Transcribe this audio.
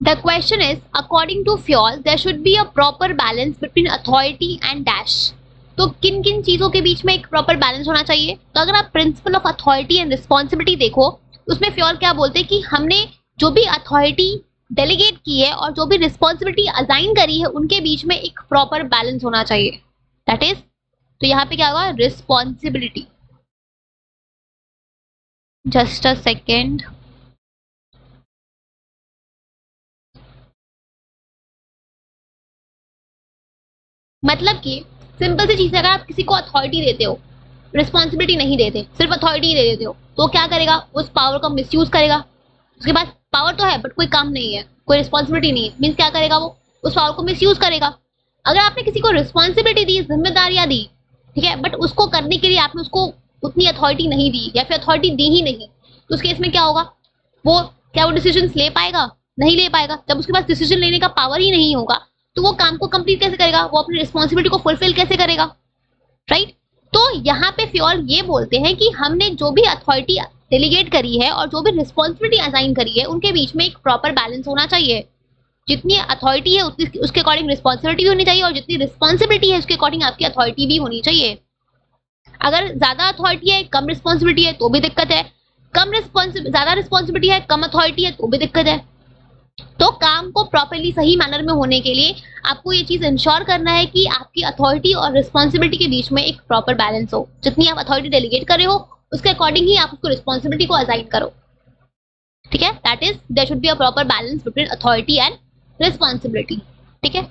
The question is according to Fayol there should be a proper balance between authority and dash. तो किन किन चीजों के बीच में एक प्रॉपर बैलेंस होना चाहिए? तो अगर आप principle of authority and responsibility देखो, उसमें फ्योल क्या बोलते हैं कि हमने जो भी अथॉरिटी डेलीगेट की है और जो भी रिस्पॉन्सिबिलिटी असाइन करी है उनके बीच में एक प्रॉपर बैलेंस होना चाहिए। दैट इज, तो यहाँ पे क्या होगा, रिस्पॉन्सिबिलिटी। Just a second. मतलब कि सिंपल सी चीज है, अगर आप किसी को अथॉरिटी देते हो, रिस्पॉन्सिबिलिटी नहीं देते, सिर्फ अथॉरिटी दे देते हो, तो क्या करेगा, उस पावर का मिसयूज करेगा। उसके पास पावर तो है बट कोई काम नहीं है, कोई रिस्पॉन्सिबिलिटी नहीं है, मीन्स क्या करेगा, वो उस पावर को मिसयूज करेगा। अगर आपने किसी को रिस्पॉन्सिबिलिटी दी, जिम्मेदारियां दी, ठीक है, बट उसको करने के लिए आपने उसको उतनी अथॉरिटी नहीं दी या फिर अथॉरिटी दी ही नहीं, तो उस केस में क्या होगा, वो क्या वो डिसीजन ले पाएगा? नहीं ले पाएगा। जब उसके पास डिसीजन लेने का पावर ही नहीं होगा तो वो काम को कंप्लीट कैसे करेगा, वो अपनी रिस्पॉन्सिबिलिटी को फुलफिल कैसे करेगा, राइट? तो यहाँ पे फ्योल ये बोलते हैं कि हमने जो भी अथॉरिटी डेलीगेट करी है और जो भी रिस्पॉन्सिबिलिटी असाइन करी है उनके बीच में एक प्रॉपर बैलेंस होना चाहिए। जितनी अथॉरिटी है उतनी उसके अकॉर्डिंग रिस्पॉन्सिबिलिटी भी होनी चाहिए और जितनी रिस्पॉन्सिबिलिटी है उसके अकॉर्डिंग आपकी अथॉरिटी भी होनी चाहिए। अगर ज्यादा अथॉरिटी है कम रिस्पॉन्सिबिलिटी है तो भी दिक्कत है, ज्यादा रिस्पॉन्सिबिलिटी है कम अथॉरिटी है तो भी दिक्कत है। तो काम को प्रॉपरली सही मैनर में होने के लिए आपको ये चीज इंश्योर करना है कि आपकी अथॉरिटी और रिस्पॉन्सिबिलिटी के बीच में एक प्रॉपर बैलेंस हो। जितनी आप अथॉरिटी डेलीगेट कर रहे हो उसके अकॉर्डिंग ही आप उसको रिस्पॉन्सिबिलिटी को असाइन करो, ठीक है? That is there should be a proper balance between authority and responsibility, ठीक है?